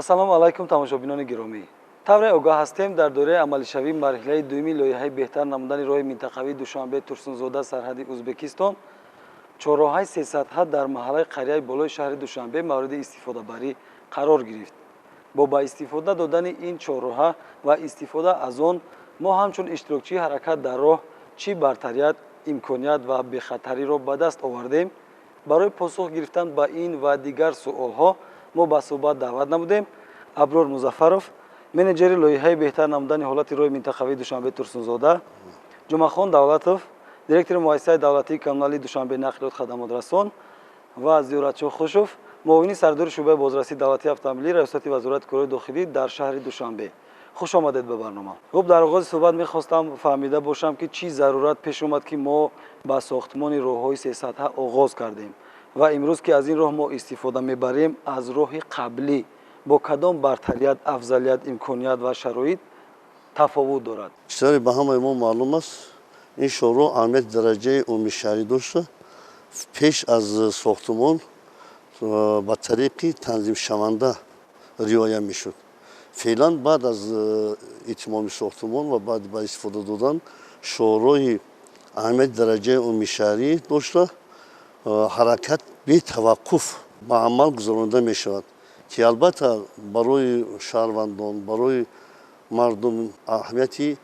ассалому алайкум тамошобинони гиромӣ. Тавре огаҳ ҳастем дар доираи амалишавии марҳилаи дуюми лоиҳаи Беҳтар намудани роҳи минтақавии Душанбе Турсунзода сарҳади Ӯзбекистон, чорроҳаи сесатҳа дар маҳаллаи Қарияи Болои шаҳри Душанбе мавриди истифодабарӣ қарор гирифт. Бо ба истифода додани ин чорроҳа ва истифода аз он мо ҳамчун иштирокчии ҳаракат дар роҳ чӣ бартарият, имконият ва бехатариро ба даст овардем. барои посух гирифтан ба ин ва дигар суолҳо мо ба суҳбат даъват намудем Аброр Музаффаров, менеҷери лоиҳаи Беҳтар намудани ҳолати роҳи минтақавии Душанбе Турсунзода, Ҷумъахон Давлатов, директори муассисаи давлатии коммуналии Душанбе нақлиёт хадамотрасон ва Зиёратчӯ Хушов, муовини сардори шӯъбаи бозрасии давлатии автомобилӣ, раёсати вазорати корҳои дохилӣ дар шаҳри Душанбе. Хуш омадед ба барнома. Хуб, дар оғози суҳбат мехостам фаҳмида бошам ки чӣ зарурат пеш омад ки мо ба сохтмони роҳҳои сесатҳа оғоз кардем ва имрӯз ки аз ин роҳ мо истифода мебарем аз роҳи қаблӣ бо кадом бартарият, афзалият, имконият ва шароит тафовут дорад? чизаре ба ҳамаи мо маълум аст, ин шоҳроҳ аҳамияти дараҷаи умумишаҳрӣ дошта. пеш аз сохтмон ба тариқи танзимшаванда риоя мешуд. феълан баъд аз итмоми сохтмон ва баъд ба истифода додан шоҳроҳи аҳамияти дараҷаи умумишаҳрӣ дошта, ҳаракат бетаваққуф ба амал гузаронида мешавад ки албатта барои шаҳрвандон, барои мардум аҳамияти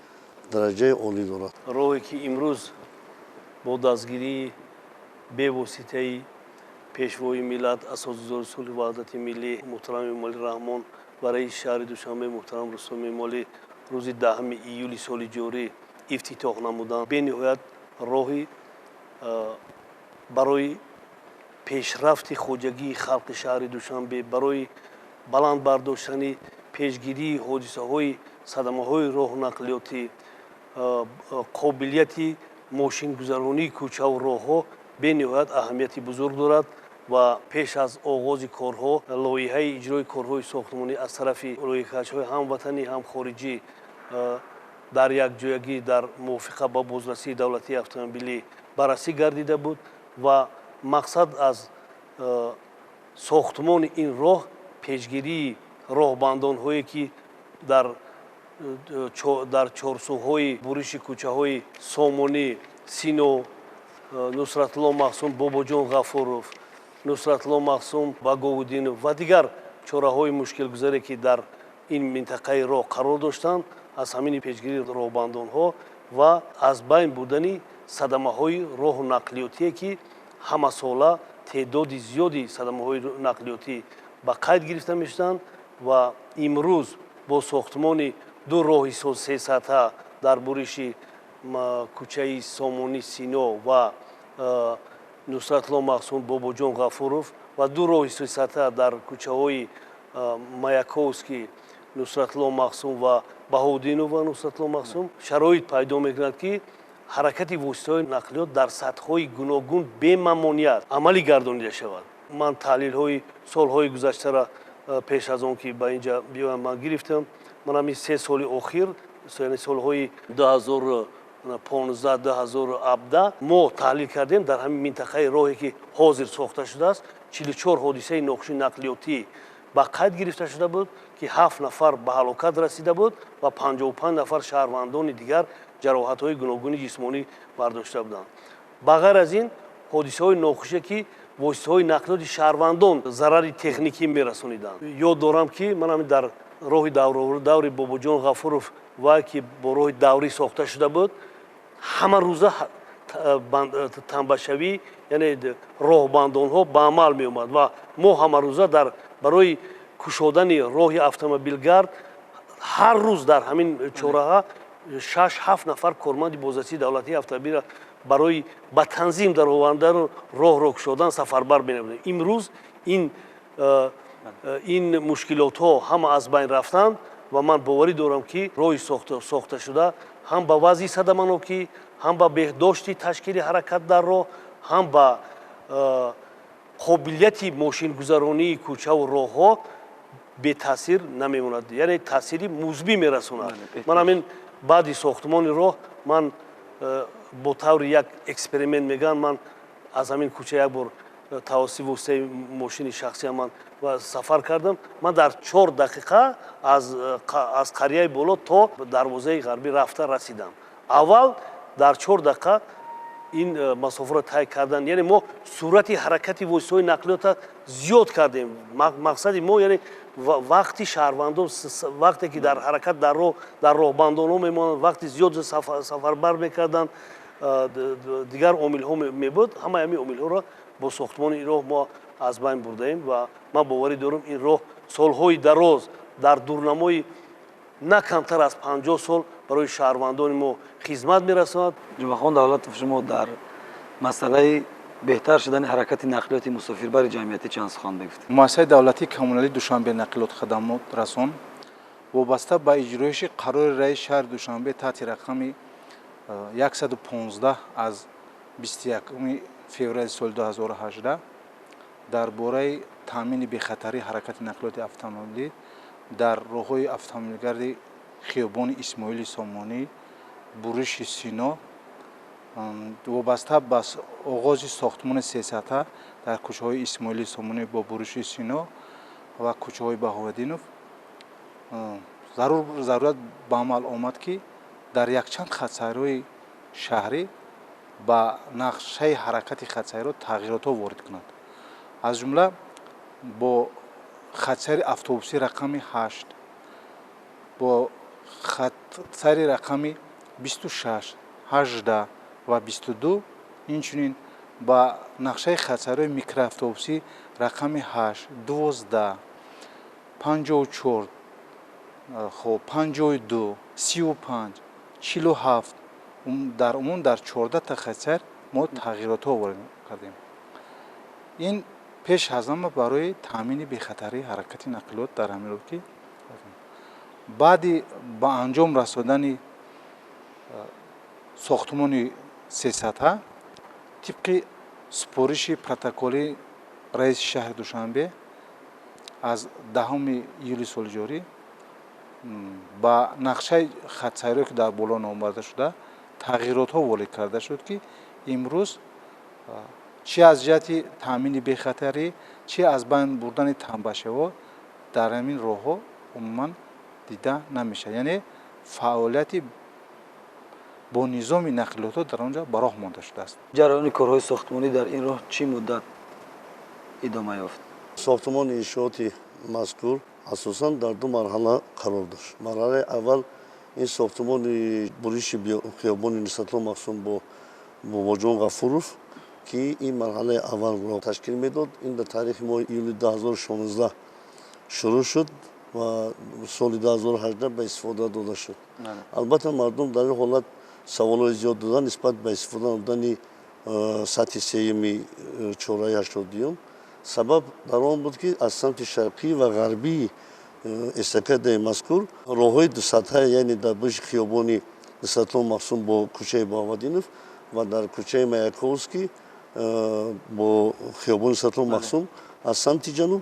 дараҷаи олӣ дорад. роҳе ки имрӯз бо дастгирии бевоситаи пешвои миллат, асосгузори сулҳи ваҳдати миллӣ муҳтарами эмомалӣ раҳмон ва раиси шаҳри Душанбе муҳтарам Рустоми Эмомалӣ рӯзи 10 июли соли ҷорӣ ифтитоҳ намуданд. бениҳоят роҳи барои пешрафти хоҷагии халқи шаҳри Душанбе, барои баланд бардоштани пешгирии ҳодисаҳои садамаҳои роҳнақлиётӣ, қобилияти мошингузаронии кӯчаву роҳҳо бениҳоят аҳамияти бузург дорад ва пеш аз оғози корҳо лоиҳаи иҷрои корҳои сохтмонӣ аз тарафи лоиҳакашҳои ҳам ватанӣ ҳам хориҷӣ дар якҷоягӣ дар мувофиқа ба бозрасии давлатии автомобилӣ баррасӣ гардида буд ва мақсад аз сохтмони ин роҳ пешгирии роҳбандонҳое ки дар чорсуҳои буриши кӯчаҳои Сомонӣ, Сино, Нусратло Маҳсум Бобоҷон Ғафуров, Нусратло Маҳсум Баговуддинов ва дигар чораҳои мушкилгузаре ки дар ин минтақаи роҳ қарор доштанд, аз ҳамини пешгирии роҳбандонҳо ва аз байн бурдани садамаҳои роҳу нақлиётие ки ҳамасола теъдоди зиёди садамаҳои нақлиётӣ ба қайд гирифта мешуданд ва имрӯз бо сохтмони ду роҳи сесатҳа дар буриши кӯчаи Сомонӣ Сино ва Нусратло Маҳсум Бобоҷон Ғафуров ва ду роҳи сесатҳа дар кӯчаҳои Маяковский Нусратло Маҳсум ва Баҳоуддинов ва Нусратло Маҳсум шароит пайдо мекунад ки ҳаракати воситаҳои нақлиёт дар сатҳҳои гуногун бемамоният амалӣ гардонида шавад. ман таҳлилҳои солҳои гузаштара пеш аз он ки ба инҷа биёям ман гирифтам. ман ҳамин 3 соли охир, яъне солҳои 2015-2017 мо таҳлил кардем дар ҳамин минтақаи роҳе ки ҳозир сохта шудааст 44 ҳодисаи нохуши нақлиётӣ ба қайд гирифта шуда буд ки 7 нафар ба ҳалокат расида буд ва 55 нафар шаҳрвандони дигар ҷароҳатҳои гуногуни ҷисмонӣ бардошта буданд. ба ғайр аз ин ҳодисаҳои нохуше ки воситаҳои нақлиёти шаҳрвандон зарари техникӣ мерасониданд. ёд дорам ки ман ҳамин дар роҳи даври Бобоҷон Ғафуров вай ки бо роҳи даврӣ сохта шуда буд, ҳама рӯза танбашавӣ, яъне роҳбандонҳо ба амал меомад ва мо ҳама рӯза барои кушодани роҳи автомобилгард ҳар рӯз дар ҳамин чораҳа 6-7 нафар корманди бозрасии давлатии автомобилро барои ба танзим дар овардандану роҳро кушодан сафарбар менамудем. имрӯз ин мушкилотҳо ҳама аз байн рафтанд ва ман боварӣ дорам ки роҳи сохта шуда ҳам ба вазъи садаманокӣ, ҳам ба беҳдошти ташкили ҳаракат дар роҳ, ҳам ба қобилияти мошингузаронии кӯчаву роҳҳо бетаъсир намемонад, яъне таъсири музбӣ мерасонад. ман ҳамин баъди сохтмони роҳ ман бо таври як эксперимент мегӯям, ман аз ҳамин кӯча як бор тавассути воситаи мошини шахсия ман сафар кардам. Ман дар 4 дақиқа аз Қарияи Боло то дарвозаи ғарбӣ рафта расидам. Аввал дар 4 дақиқа ин масофаро тай кардан, яъне мо сурати ҳаракати воситаҳои нақлиёта зиёд кардем. мақсади мо яъне вақти шаҳрвандон вақте ки дар ҳаракат дар роҳбандонҳо мемонанд, вақти зиёд сафарбар мекарданд, дигар омилҳо мебуд. Ҳамаи ҳамин омилҳоро бо сохтмони ин роҳ мо аз байн бурдаем ва ман боварӣ дорам ин роҳ солҳои дароз дар дурнамои на камтар аз 50 сол барои шаҳрвандони мо хизмат мерасонад. ҷумъахон давлатов, шумо дар масъалаи беҳтар шудани ҳаракати нақлиёти мусофирбари ҷамъиятӣ чанд сухан бигуфтед? муассисаи давлатии коммуналии Душанбе нақлиёт хадамот расон вобаста ба иҷроиши қарори раи шаҳри Душанбе таҳти рақами 115 аз 21 феврали соли 2018 дар бораи таъмини бехатарии ҳаракати нақлиёти автомобилӣ дар роҳҳои автомобилгарди хиёбони Исмоили Сомонӣ, буриши Сино, вобаста ба оғози сохтмони сесатҳа дар кӯчаҳои Исмоили Сомонӣ бо буриши Сино ва кӯчаҳои Баҳоваддинов зарурат ба амал омад ки дар якчанд хатсайрҳои шаҳрӣ ба нақшаи ҳаракати хатсайрҳо тағйиротҳо ворид кунад. аз ҷумла бо хатсайри автобусӣ рақами 8, бо хатсайри рақами 26, 18 ва 22, инчунин ба нақшаи хатсайрҳои микроавтобусӣ рақами 8, 12, 54, 52, 35, 47 дар умум дар 14 та хатсайр мо тағйиротҳо ворид кардем. ин пеш аз ҳама барои таъмини бехатарии ҳаракати нақлиёт дар ҳамин роҳ ки баъди ба анҷом расонидани сохтмони сесатҳа тибқи супориши протоколи раиси шаҳри Душанбе аз 10 июли соли ҷорӣ ба нақшаи хатсайрҳое ки дар боло номбарда шуда тағйиротҳо ворид карда шуд ки имрӯз чи аз ҷиҳати таъмини бехатарӣ, чи аз байн бурдани тамбашаҳо дар ҳамин роҳҳо умуман дида намешавад. яъне фаъолияти бо низоми нақлиётҳо дар он ҷо ба роҳ монда шудааст. ҷараёни корҳои сохтмонӣ дар ин роҳ чӣ муддат идома ёфт? сохтмони иншооти мазкур асосан дар 2 марҳала қарор дошт. марҳалаи аввал ин сохтмони буриши хиёбони нисбатло махсум бо бобоҷон ғафуров ки ин марҳалаи аввалро ташкил медод. ин дар таърихи моҳи июли 2016 шурӯъ шуд ва соли 2018 ба истифода дода шуд. албатта мардум дар ин ҳолат саволҳои зиёд додан нисбат ба истифода намудани сатҳи сеюми чорроҳаи 82. сабаб дар он буд ки аз самти шарқӣ ва ғарбии эстакадаи мазкур роҳҳои дусатҳа, яъне дар бӯши хиёбони нисбатло махсум бо кӯчаи Баҳоваддинов ва дар кӯчаи Маяковский бо хиёбони нисбатло махсум аз самти ҷануб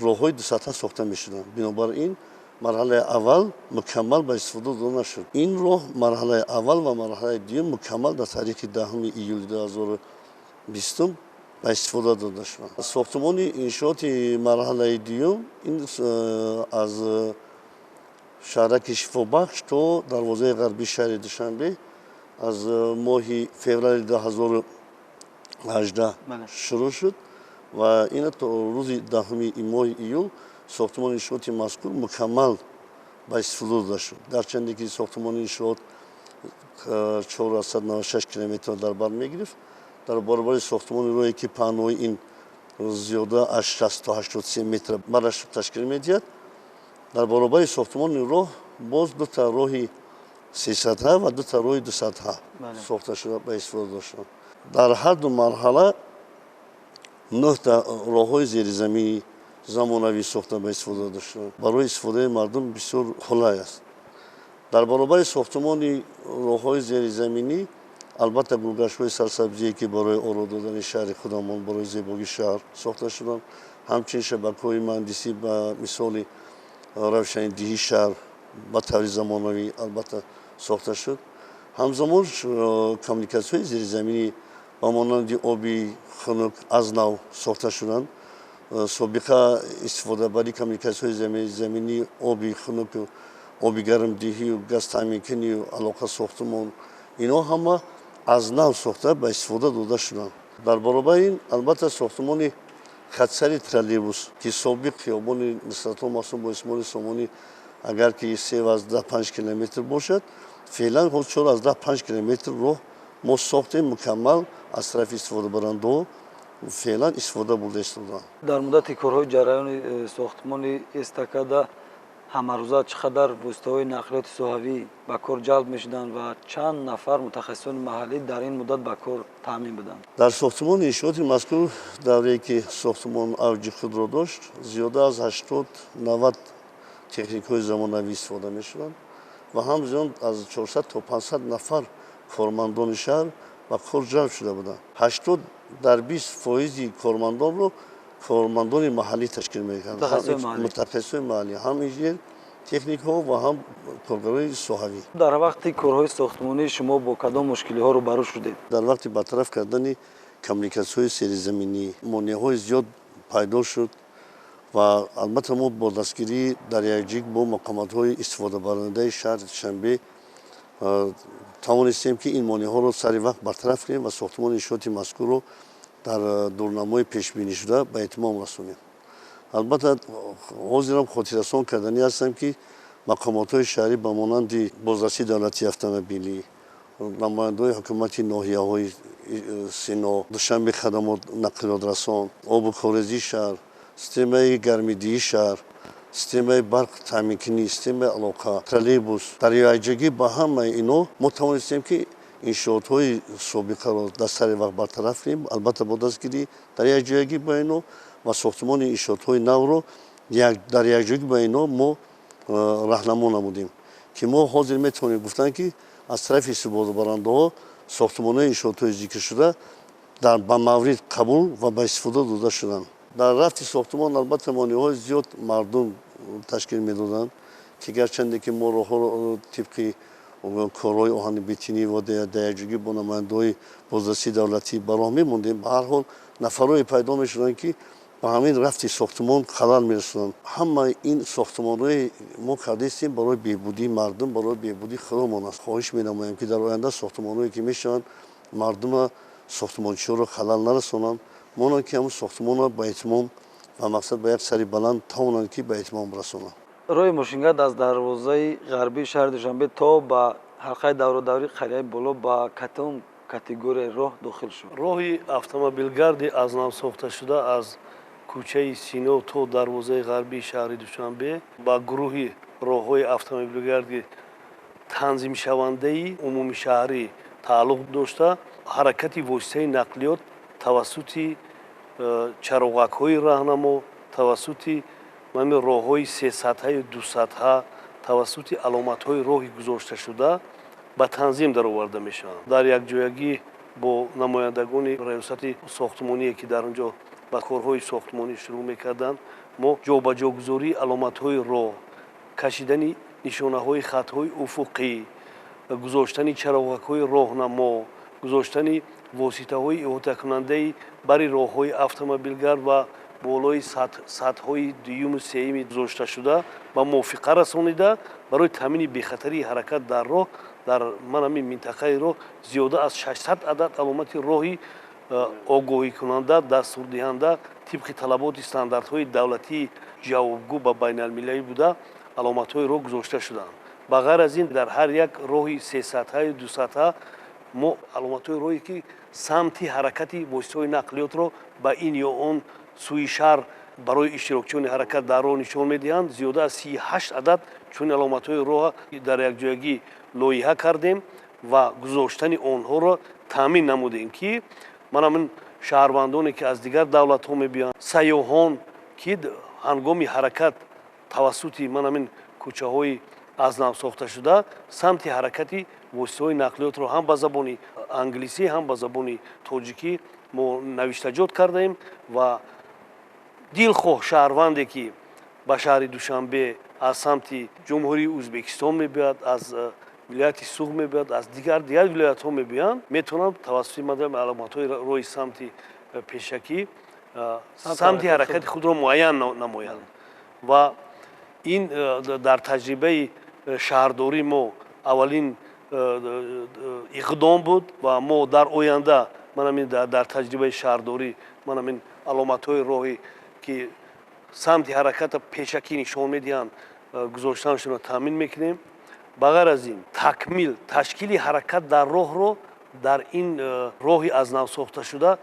роҳҳои дусатҳа сохта мешуданд. бинобар ин марҳалаи аввал мукаммал ба истифода дода нашуд. ин роҳ марҳалаи аввал ва марҳалаи дуюм мукаммал дар таърихи 10 июли 2020 ба истифода дода шуд. сохтмони иншооти марҳалаи дуюм ин аз шаҳраки шифобахш то дарвозаи ғарбии шаҳри Душанбе аз моҳи феврали 2018 шурӯъ шуд ва ина то рӯзи 10 моҳи июл сохтмони иншооти мазкур мукаммал ба истифода дода шуд. гарчанде ки сохтмони иншоот 496 километр дар бар мегирифт, дар баробари сохтмони роҳе ки паҳнои ин зиёда аз 60 то 83 метр бараш ташкил медиҳад, дар баробари сохтмони роҳ боз 2 та роҳи сесатҳа ва 2 та роҳи дусатҳа сохта шуда ба истифода дода шуд. дар ҳар ду марҳала 9 та роҳҳои зеризаминӣ замонавӣ сохта ба истифода дода шуданд. барои истифодаи мардум бисёр қулай аст. дар баробари сохтмони роҳҳои зеризаминӣ албатта гулгаштҳои сарсабзие ки барои оро додани шаҳри худамон, барои зебогии шаҳр сохта шуданд. ҳамчунин шабакаҳои муҳандисӣ ба мисоли равшанидиҳии шаҳр ба таври замонавӣ албатта сохта шуд. ҳамзамон коммуникатсияҳои зеризаминӣ ба монанди оби хунук аз нав сохта шуданд. собиқа истифодабарӣ коммуникасияҳои заминӣ, оби хунук, оби гармдиҳию газ таъминкунию алоқа сохтмон, инҳо ҳама аз нав сохта ба истифода дода шуданд. дар баробари ин албатта сохтмони хатсари троллейбус ки собиқ хиёбони нисбатан махсус бо истеъмоли сомонӣ агар ки 3-5 километр бошад, феълан 4-5 километр роҳ мо сохтем мукаммал аз тарафи истифодабарандаҳо феълан истифода бурда истодаанд. дар муддати корҳои ҷараёни сохтмони эстакада ҳамарӯза чӣ қадар воситаҳои нақлиёти соҳавӣ ба кор ҷалб мешуданд ва чанд нафар мутахассисони маҳаллӣ дар ин муддат ба кор таъмин буданд? дар сохтмони иншооти мазкур даврае ки сохтмон авҷи худро дошт, зиёда аз 80-90 техникаҳои замонавӣ истифода мешуданд ва ҳамзиён аз 400 то 500 нафар кормандони шаҳр ба кор ҷалб шуда буданд. 80-20% кормандонро кормандони маҳаллӣ ташкил мекарданд. мутахассисони маҳаллӣ, ҳам инженер техникаҳо ва ҳам коргарои соҳавӣ. дар вақти корҳои сохтмонӣ шумо бо кадом мушкилиҳо рӯбарӯ шудед? дар вақти бартараф кардани коммуникасияҳои серизаминӣ монеъҳои зиёд пайдо шуд ва албатта мо бо дастгирии дар якҷик бо мақомотҳои истифодабарондаи шаҳри Душанбе тавонистем ки ин монеъҳоро сари вақт бартараф кунем ва сохтмони иншооти мазкурро дар дурнамои пешбинишуда ба этмом расонем. албатта ҳозирам хотиррасон кардани ҳастам ки мақомотҳои шаҳрӣ ба монанди бозрасии давлатии автомобилӣ, намояндаҳои ҳукумати ноҳияҳои сино, Душанбе хадамот нақлиётрасон, обу корезии шаҳр, системаи гармидиҳии шаҳр, системаи барқ таъминкунӣ, системаи алоқа, троллейбус, дар якҷагӣ ба ҳамаи инҳо мо тавонистем ки иншоотҳои собиқаро дар сари вақт бартараф кунем, албатта бо дастгирӣ дар якҷоягӣ ба инҳо ва сохтмони иншоотҳои навро дар якҷоягӣ ба инҳо мо раҳнамо намудем ки мо ҳозир метавонем гуфтан ки аз тарафи истифодабарандаҳо сохтмонҳои иншоотҳои зикршуда ба маврид қабул ва ба истифода дода шуданд. дар рафти сохтмон албатта монеъҳои зиёд мардум ташкил медоданд ки гарчанде ки мо роҳҳоро тибқи корҳои оҳани бетинӣ ва дар якҷоягӣ бо намояндаҳои бозрасии давлатӣ ба роҳ мемондем, ба ҳар ҳол нафарҳое пайдо мешуданд ки ба ҳамин рафти сохтмон халал мерасонанд. ҳамаи ин сохтмонҳои мо кардастем барои беҳбудии мардум, барои беҳбудии худомон аст. хоҳиш менамоям ки дар оянда сохтмонҳое ки мешаванд мардума сохтмончиҳоро халал нарасонанд, монанд ки ҳамн сохтмонро ба этмом ва мақсад ба як сари баланд тавонанд ки ба этмом расонанд. роҳи мошингард аз дарвозаи ғарбии шаҳри Душанбе то ба ҳалқаи давродарии Қарияи Болои ба катом категорияи роҳ дохил шуд? роҳи автомобилгарди аз нав сохта шуда аз кӯчаи Сино то дарвозаи ғарбии шаҳри Душанбе ба гурӯҳи роҳҳои автомобилгарди танзимшавандаи умуми шаҳрӣ тааллуқ дошта, ҳаракати воситаи нақлиёт тавассути чорроҳакҳои раҳнамо, тавассути роҳҳои сесатҳаю дусатҳа, тавассути аломатҳои роҳи гузошташуда ба танзим дароварда мешаванд. дар якҷоягӣ бо намояндагони раёсати сохтмоние ки дар онҷо ба корҳои сохтмонӣ шурӯъ мекарданд, мо ҷобаҷогузории аломатҳои роҳ, кашидани нишонаҳои хатҳои уфуқӣ, гузоштани чорроҳакҳои роҳнамо, гузоштани воситаҳои иҳотакунандаи бари роҳҳои автомобилгард ва болои сатҳҳои дуюми сеюми гузошташуда ба мувофиқа расонида барои таъмини бехатарии ҳаракат дар роҳ дар ҳамин минтақаи роҳ зиёда аз 600 адад аломати роҳи огоҳикунанда дастурдиҳанда тибқи талаботи стандартҳои давлатии ҷавобгӯ ба байналмилалӣ буда аломатҳои роҳ гузошта шуданд. ба ғайр аз ин дар ҳар як роҳи сесатҳаю дусатҳа мо аломатҳои роҳе ки самти ҳаракати воситаҳои нақлиётро ба ин ё он сӯи шаҳр барои иштирокчиёни ҳаракат дар роҳ нишон медиҳанд. зиёда аз 38 адад чунин аломатҳои роҳ дар якҷоягӣ лоиҳа кардем ва гузоштани онҳоро таъмин намудем ки ҳамин шаҳрвандоне ки аз дигар давлатҳо мебиёнд, сайёҳон ки ҳангоми ҳаракат тавассути ҳамин кӯчаҳои аз нав сохта шуда самти ҳаракати воситаҳои нақлиётро ҳам ба забони англисӣ ҳам ба забони тоҷикӣ мо навиштаҷот кардаем ва дилхоҳ шаҳрванде ки ба шаҳри Душанбе аз самти ҷумҳурии Ӯзбекистон мебиёяд, аз вилояти Суғ мебиёд, аз дигар вилоятҳо мебиёнд, метавонанд тавассути аломатҳои роҳи самти пешакӣ самти ҳаракати худро муайян намоянд. ва ин дар таҷрибаи шаҳрдорӣ мо аввалин иқдом буд ва мо дар оянда дар таҷрибаи шаҳрдорӣ аломатҳои роҳи ки самти ҳараката пешакӣ нишон медиҳанд гузоштанашонро таъмин мекунем. ба ғайр аз ин такмил ташкили ҳаракат дар роҳро дар ин роҳи аз нав сохташуда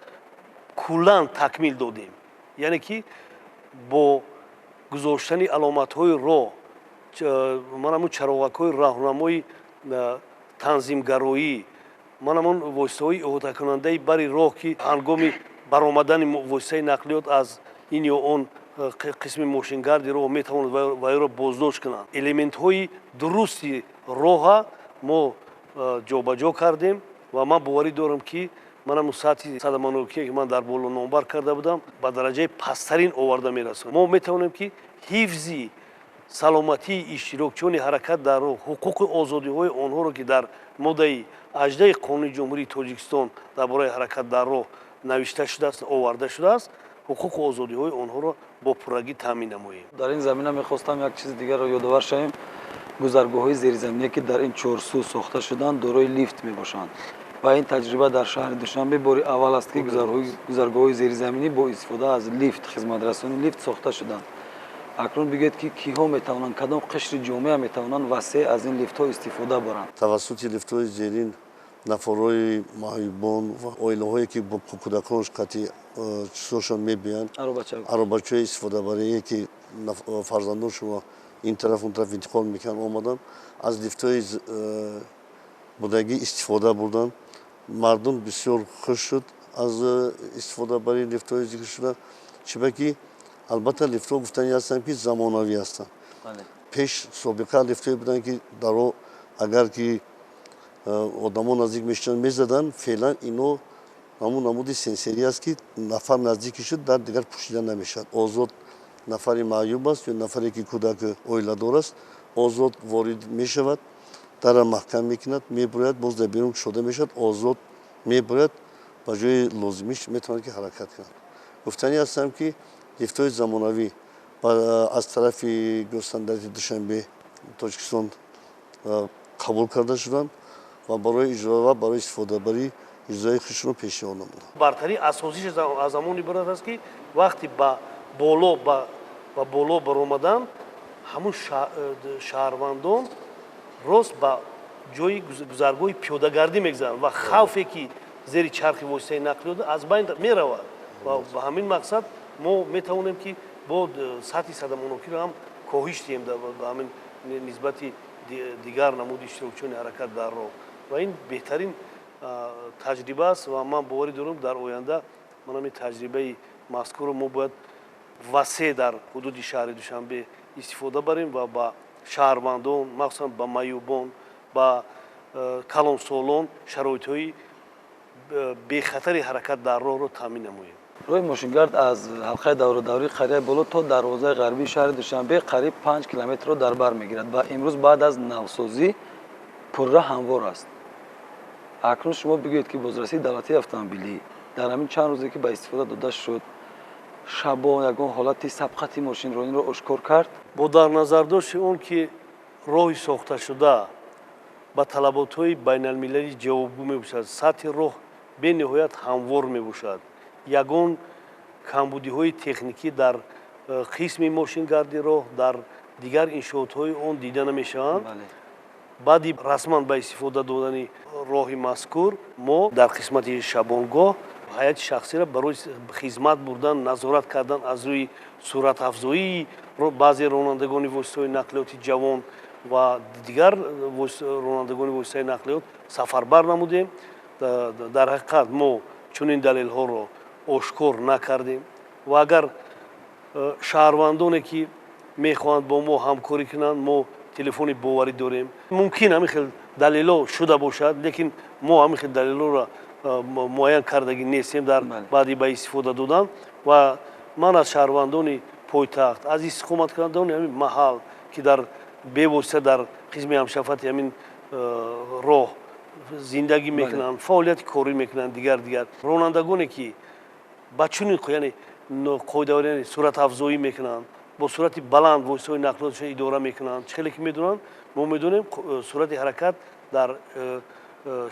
куллан такмил додем. яъне ки бо гузоштани аломатҳои роҳ чароғакҳои раҳнамои танзимгароӣ воситаҳои иҳотакунандаи бари роҳ ки ҳангоми баромадани воситаи нақлиёт аз ин ё он қисми мошингарди роҳ метавонад вайро боздошт кунанд. элементҳои дурусти роҳа мо ҷобаҷо кардем ва ман боварӣ дорам ки сатҳи садаманокие ки ман дар боло номбар карда будам ба дараҷаи пасттарин оварда мерасонем. мо метавонем ки ҳифзи саломатии иштирокчиёни ҳаракат дар роҳ ҳуқуқи озодиҳои онҳоро ки дар моддаи 18 қонуни ҷумҳурии тоҷикистон дар бораи ҳаракат дар роҳ навишта шудааст, оварда шудааст, ҳуқуқу озодиҳои онҳоро бо пуррагӣ таъмин намоем. дар ин замина мехостам як чизи дигарро ёдовар шавем. гузаргоҳҳои зеризаминие ки дар ин чорсу сохта шуданд дорои лифт мебошанд ва ин таҷриба дар шаҳри Душанбе бори аввал аст ки гузаргоҳҳои зеризаминӣ бо истифода аз лифт хизматрасони лифт сохта шуданд. акнун бигӯед ки киҳо метавонанд, кадом қишри ҷомеа метавонанд васеъ аз ин лифтҳо истифода баранд? тавассути лифтҳои зерин нафарҳои маҳибон ва оилаҳое ки бо кӯдаконаш қатъи чизошон мебиёнд, аробачаҳои истифодабарие ки фарзандоншон ин тараф он тараф интиқол мекунанд омаданд, аз лифтҳои будагӣ истифода бурданд. мардум бисёр хуш шуд аз истифодабарии лифтҳои зикр шуда. чиба ки албатта лифтҳо гуфтани ҳастанд ки замонавӣ ҳастанд. пеш собиқа лифтҳое буданд ки даро агар ки одамо наздик мешуданд мезаданд. феълан ино ҳамун намуди сенсерӣ аст ки нафар наздики шуд дар дигар пушида намешавад. озод нафари маъюб аст ё нафаре ки кӯдак оиладор аст, озод ворид мешавад, дара маҳкам мекунад, мебурояд, боз дар берун кушода мешавад, озод мебурояд, ба ҷои лозимиш метавонад ки ҳаракат кунад. гуфтани ҳастам ки лифтҳои замонавӣ аз тарафи гӯстандарати Душанбе Тоҷикистон қабул карда шуданд ва барои иҷро ва барои истифодабарӣ иҷрои худшонро пешниҳод намуданд. бартарӣ асосиш аз замон иборат аст ки вақти ба боло баромадан ҳамун шаҳрвандон рост ба ҷои гузаргоҳи пиёдагардӣ мегзаранд ва хавфе ки зери чархи воситаи нақлиёт аз байн меравад. ва ба ҳамин мақсад мо метавонем ки бо сатҳи садамонокиро ҳам коҳиш диҳем ба ҳамин нисбати дигар намуди иштирокчиёни ҳаракат дар роҳ. ва ин беҳтарин таҷриба аст ва ман боварӣ дорам дар оянда ин таҷрибаи мазкурро мо бояд васеъ дар ҳудуди шаҳри Душанбе истифода барем ва ба шаҳрвандон, махсусан ба маъюбон, ба калонсолон шароитҳои бехатари ҳаракат дар роҳро таъмин намоем. роҳи мошингард аз ҳалқаи давродаврии Қарияи Болои то дарвозаи ғарбии шаҳри Душанбе қариб 5 километрро дар бар мегирад ва имрӯз баъд аз навсозӣ пурра ҳамвор аст. акнун шумо бигӯед ки бозрасии давлатии автомобилӣ дар ҳамин чанд рӯзе ки ба истифода дода шуд, шабон ягон ҳолати сабқати мошинрониро ошкор кард. бо дар назардошти он ки роҳи сохташуда ба талаботҳои байналмилалӣ ҷавобгӯ мебошад, сатҳи роҳ бениҳоят ҳамвор мебошад, ягон камбудиҳои техникӣ дар қисми мошингарди роҳ дар дигар иншоотҳои он дида намешаванд. баъди расман ба истифода додани роҳи мазкур мо дар қисмати шабонгоҳ ҳайати шахсиро барои хизмат бурдан, назорат кардан аз рӯи суръатафзоии баъзе ронандагони воситаҳои нақлиёти ҷавон ва дигар ронандагони воситаи нақлиёт сафарбар намудем. дар ҳақиқат мо чунин далелҳоро ошкор накардем ва агар шаҳрвандоне ки мехоҳанд бо мо ҳамкорӣ кунанд, мо телефони боварӣ дорем. мумкин ҳамин хел далелҳо шуда бошад, лекин мо ҳамин хел далелҳоро муайян кардагӣ нестем дар баъди ба истифода додан. ва ман аз шаҳрвандони пойтахт, аз истиқоматкунандони ҳамин маҳал ки дар бевосита дар қисми ҳамшафати ҳамин роҳ зиндагӣ мекунанд, фаъолияти корӣ мекунанд, дигар ронандагоне ки ба чунин яъне қоидаи суратафзоӣ мекунанд, бо сурати баланд воситаҳои нақлиётро идора мекунанд. Хеле ки медонанд, мо медонем сурати ҳаракат дар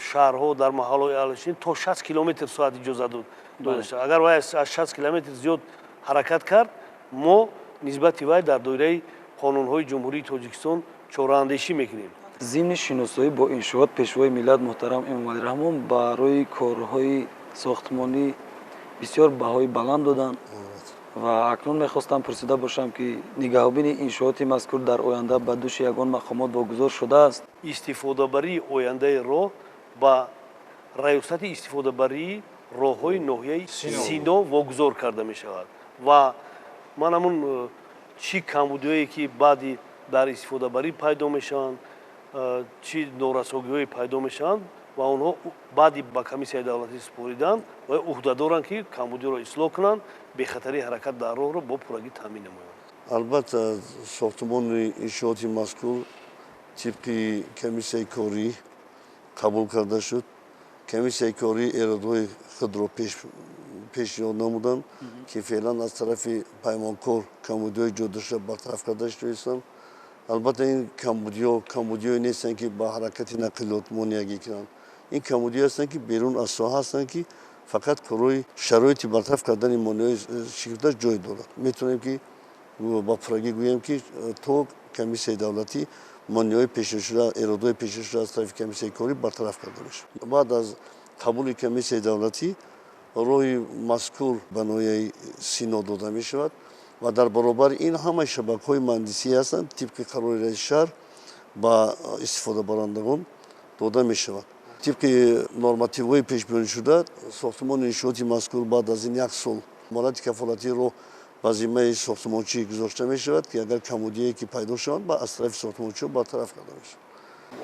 шаҳрҳо, дар маҳаллаи аҳлишин то 60 километр соат иҷозат додашд. Агар вай аз 60 километр зиёд ҳаракат кард, мо нисбати вай дар доираи қонунҳои ҷумҳурии Тоҷикистон чораандешӣ мекунем. зимни шиносоӣ бо иншоот пешвои миллат муҳтарам эмомалираҳмон барои корҳои сохтмонӣ бисёр баҳои баланд доданд ва акнун мехостам пурсида бошам ки нигаҳубини иншооти мазкур дар оянда ба дӯши ягон мақомот вогузор шудааст. истифодабарии ояндаи роҳ ба раёсати истифодабарии роҳҳои ноҳияи Сино вогузор карда мешавад ва ман ҳамун чӣ камбудиҳое ки баъди дар истифодабарӣ пайдо мешаванд, чӣ норасогиҳое пайдо мешаванд ва онҳо баъди ба комиссияи давлатӣ супориданд ва уҳда доранд ки камбудиро ислоҳ кунанд, бехатарии ҳаракат дар роҳро бо пуррагӣ таъмин намоянд. албатта сохтмони иншооти мазкур тибқи комиссияи корӣ қабул карда шуд. комиссияи корӣ эродҳои худро пешниҳод намуданд ки феълан аз тарафи паймонкор камбудиҳои ҷодашуда бартараф карда шудааистанд. албатта ин камбудиҳое нестанд ки ба ҳаракати нақлиёт монеагӣ кунанд. ин камбудиҳое ҳастанд ки берун аз соҳа ҳастанд ки фақат корои шароити бартараф кардани монеҳои шикифташ ҷой дорад. метавонем ки ба пуррагӣ гӯем ки то комиссияи давлатӣ монеҳои пешниҳодшуда, эродҳои пешниҳодшуда аз тарафи комиссияи корӣ бартараф карда мешавад. баъд аз қабули комиссияи давлатӣ роҳи мазкур ба ноҳияи Сино дода мешавад ва дар баробари ин ҳамаи шабакаҳои муҳандисӣ ҳастанд тибқи қарори раиси шаҳр ба истифодабарандагон дода мешавад. тибқи нормативҳои пешбинишуда сохтмони иншооти мазкур баъд аз ин 1 сол амалати кафолатии роҳ ба зиммаи сохтмончӣ гузошта мешавад ки агар камбудие ки пайдо шаванд ба аз тарафи сохтмончиҳо бартараф карда мешавад.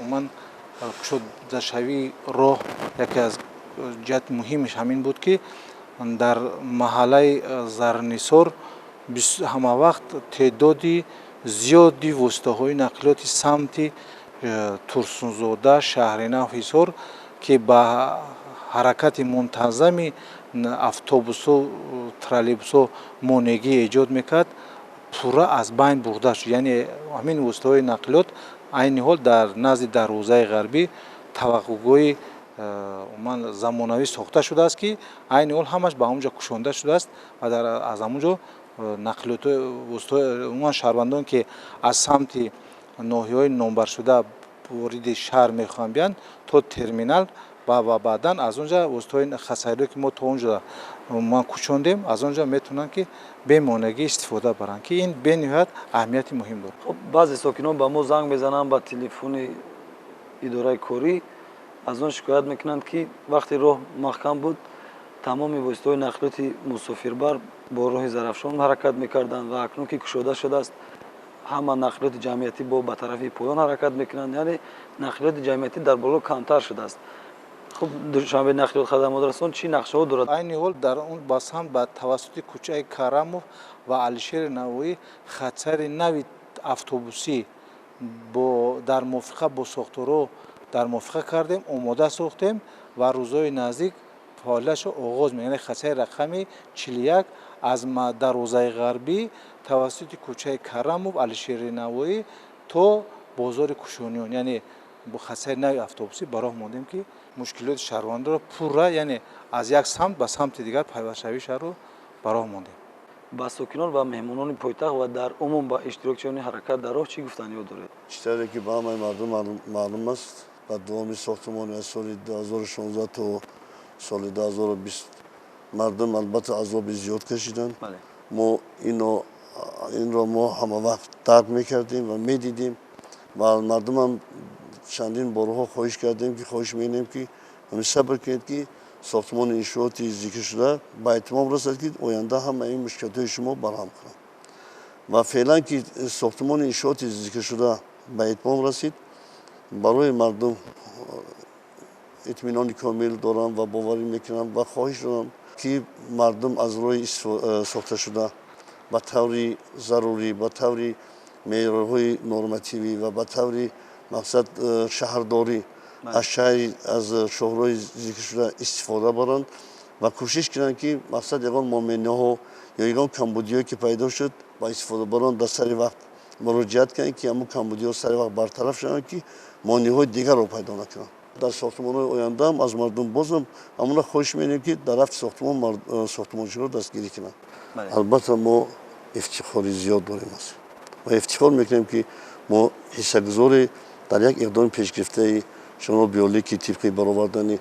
умуман кушодашавии роҳ яке аз ҷиҳати муҳимаш ҳамин буд ки дар маҳаллаи зарнисор ҳамавақт теъдоди зиёди воситаҳои нақлиёти самти Турсунзода, шаҳри Нав Ҳисор ки ба ҳаракати мунтазами автобусу троллейбусо монегӣ эҷод мекард, пурра аз байн бурда шуд. яъне ҳамин воситаҳои нақлиёт айни ҳол дар назди дарвозаи ғарбӣ таваққуфгоҳи замонавӣ сохта шудааст ки айни ҳол ҳамаш ба ҳамонҷо кушонда шудааст ва аз ҳамонҷо нақлиётҳои умуман шаҳрвандоне ки аз самти ноҳияҳои номбаршуда вориди шаҳр мехоҳанд биёянд то терминал ва баъдан аз онҷа воситаҳои хасайриҳое ки мо то онҷо кушондем аз онҷа метавонанд ки бемонагӣ истифода баранд ки ин бениҳоят аҳамияти муҳим дорад. баъзе сокинон ба мо занг мезананд ба телефони идораи корӣ, аз он шикоят мекунанд ки вақте роҳ маҳкам буд тамоми воситаҳои нақлиёти мусофирбар бо роҳи зарафшон ҳаракат мекарданд ва акнун ки кушода шудааст ҳама нақлиёти ҷамъиятӣ бо ба тарафи поён ҳаракат мекунанд, яъне нақлиёти ҷамъиятӣ дар боло камтар шудааст. хуб душанбе нақлиёт хадамотрасон чӣ нақшаҳо дорад? айни ҳол дар он басам ба тавассути кӯчаи Карамов ва Алишери Навоӣ хатсайри нави автобусӣ дар мувофиқа бо сохторҳо дар мувофиқа кардем, омода сохтем ва рӯзҳои наздик фаъолияташро оғоз мекунем. яъне хатсайри рақами 41 аз дарвозаи ғарбӣ тавассути кӯчаи Карамов, Алишери Навоӣ то бозори Кушониён, яъне бо хатсайри нави автобусӣ ба роҳ мондем ки мушкилоти шаҳрвандонро пурра, яъне аз як самт ба самти дигар пайвастшавии шаҳрро ба роҳ мондем. ба сокинон ва меҳмонони пойтахт ва дар умум ба иштирокчиёни ҳаракат дар роҳ чӣ гуфтаниҳо доред? чизтаре ки ба ҳамаи мардум маълум аст, ба давоми сохтмони аз соли 2016 то соли 2020 мардум албатта азоби зиёд кашиданд. мо инро мо ҳамавақт дарк мекардем ва медидем ва мардумам чандин борҳо хоҳиш кардем ки хоҳиш менем ки сабр кунед ки сохтмони иншооти зикршуда ба этмом расад ки оянда ҳамаи мушкилотҳои шумо барҳам кунад ва феълан ки сохтмони иншооти зикршуда ба этмом расид, барои мардум итминони комил дорам ва боварӣ мекунам ва хоҳиш дорам ки мардум аз роҳи сохташуда ба таври зарурӣ, ба таври меъёрҳои нормативӣ ва ба таври мақсад шаҳрдорӣ аз шаҳри аз шоҳроҳи зикршуда истифода баранд ва кӯшиш кунанд ки мақсад ягон муомилаҳо ё ягон камбудиҳое ки пайдо шуд ба истифодабарон дар сари вақт муроҷиат кунанд ки ҳамун камбудиҳо сари вақт бартараф шаванд ки монеҳои дигарро пайдо накунанд. дар сохтмонҳои оянда ҳам аз мардум бозам ҳамуна хоҳиш менем ки дар рафти сохтмончиро дастгирӣ кунанд. албатта мо ифтихори зиёд дорем аст ва ифтихор мекунем ки мо ҳиссагузори дар як иқдоми пешгирифтаи ҷаноби олӣ ки тибқи баровардани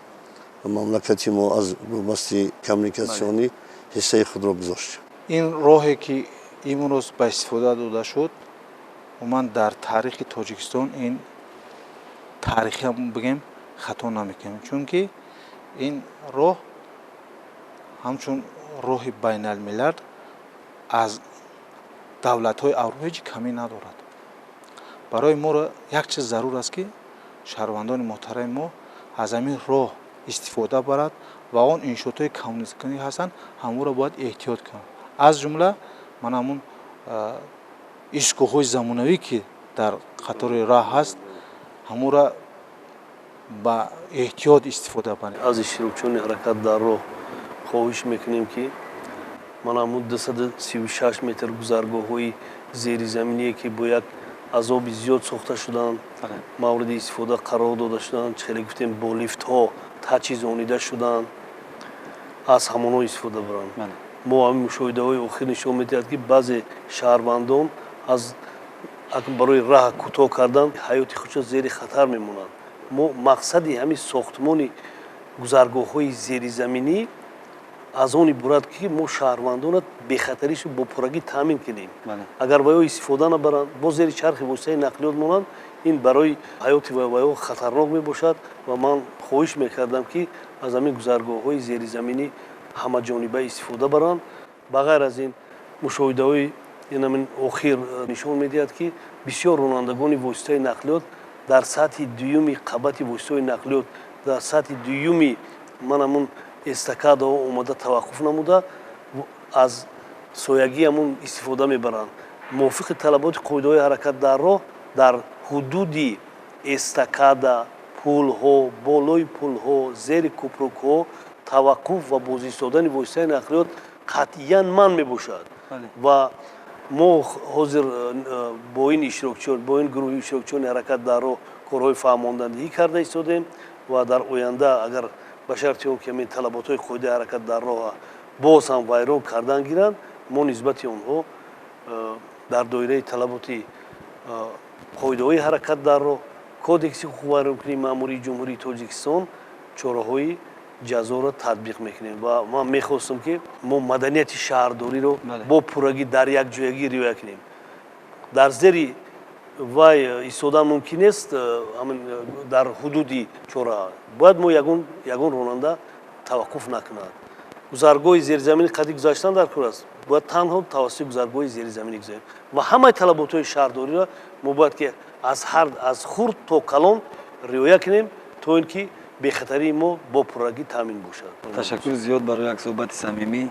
мамлакати мо аз бубасти коммуникатсионӣ ҳиссаи худро гузоштем. ин роҳе ки имрӯз ба истифода дода шуд умуман дар таърихи тоҷикистон ин таърихи бигем хато намекунем, чунки ин роҳ ҳамчун роҳи байналмилал аз давлатҳои аврупо ҳеҷ камӣ надорад. барои моро як чиз зарур аст ки шаҳрвандони муҳтарами мо аз ҳамин роҳ истифода барад ва он иншоотҳои коммунистикӣ ҳастанд ҳамуро бояд эҳтиёт кунад. аз ҷумла ман ҳамун истгоҳҳои замонавӣ ки дар қатори раҳ ҳаст ҳамура ба эҳтиёт истифода барем. аз иштирокчиёни ҳаракат дар роҳ хоҳиш мекунем ки ман ҳамун 236 метр гузаргоҳҳои зеризаминие ки бо як азоби зиёд сохта шуданд, мавриди истифода қарор дода шуданд, хеле гуфтем бо лифтҳо таҷҳизонида шуданд, аз ҳамонҳо истифода баранд. мо ҳамин мушоҳидаҳои охир нишон медиҳад ки баъзе шаҳрвандон аз барои раҳ кӯтоҳ кардан ҳаёти худшон зери хатар мемонанд. мо мақсади ҳамин сохтмони гузаргоҳҳои зеризаминӣ аз он иборат ки мо шаҳрвандонро бехатаришро бо пуррагӣ таъмин кунем. агар ваё истифода набаранд бо зери чархи воситаи нақлиёт монанд, ин барои ҳаёти ваё хатарнок мебошад ва ман хоҳиш мекардам ки аз ҳамин гузаргоҳҳои зеризаминӣ ҳамаҷониба истифода баранд. ба ғайр аз ин мушоҳидаҳои ин ҳамин охир нишон медиҳад ки бисёр ронандагони воситаи нақлиёт дар сатҳи дуюми қабати воситаҳои нақлиёт дар сатҳи дуюми ман ҳамун эстакада омада таваққуф намуда аз соягӣ ҳамун истифода мебаранд. мувофиқи талаботи қоидаҳои ҳаракат дар роҳ дар ҳудуди эстакада, пулҳо, болои пулҳо, зери кӯпрукҳо таваққуф ва бозистодани воситаи нақлиёт қатъиян манъ мебошад. ва мо ҳозир бо ин иштирокчиён бо ин гурӯҳи иштирокчиёни ҳаракат дар роҳ корҳои фаҳмондадиҳӣ карда истодем ва дар оянда агар ба шарти он ки ҳамин талаботҳои қоидаи ҳаракат дар роҳ боз ҳам вайрон кардан гиранд, мо нисбати онҳо дар доираи талаботи қоидаҳои ҳаракат дар роҳ кодекси ҳуқуқвайронкунии маъмурии ҷумҳурии тоҷикистон чорроҳаи ҷазоро татбиқ мекунем ва ман мехостам ки мо маданияти шаҳрдориро бо пуррагӣ дар якҷоягӣ риоя кунем. дар зери вай истодан мумкин нест дар ҳудуди чорроҳа бояд мо ягон ронанда таваққуф накунад. гузаргоҳи зеризамини қади гузаштан дар кор аст, бояд танҳо тавассути гузаргоҳи зеризаминӣ гузарем ва ҳамаи талаботҳои шаҳрдориро мо бояд ки аз хурд то калон риоя кунем то ин ки бехатарии мо бо пуррагӣ таъмин бошад. ташаккури зиёд барои як суҳбати самимӣ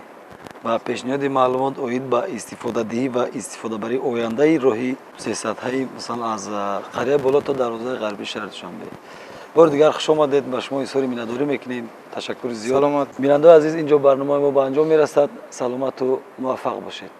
ва пешниҳоди маълумот оид ба истифодадиҳӣ ва истифодабарии ояндаи роҳи сесатҳаи мисал аз Қарияи Болои то дарозаи ғарбии шаҳри Душанбе. бори дигар хуш омадед, ба шумо изҳори миннатдорӣ мекунем. ташаккури зиёд. Саломат. бинандаои азиз, инҷо барномаи мо ба анҷом мерасад. саломату муваффақ бошед.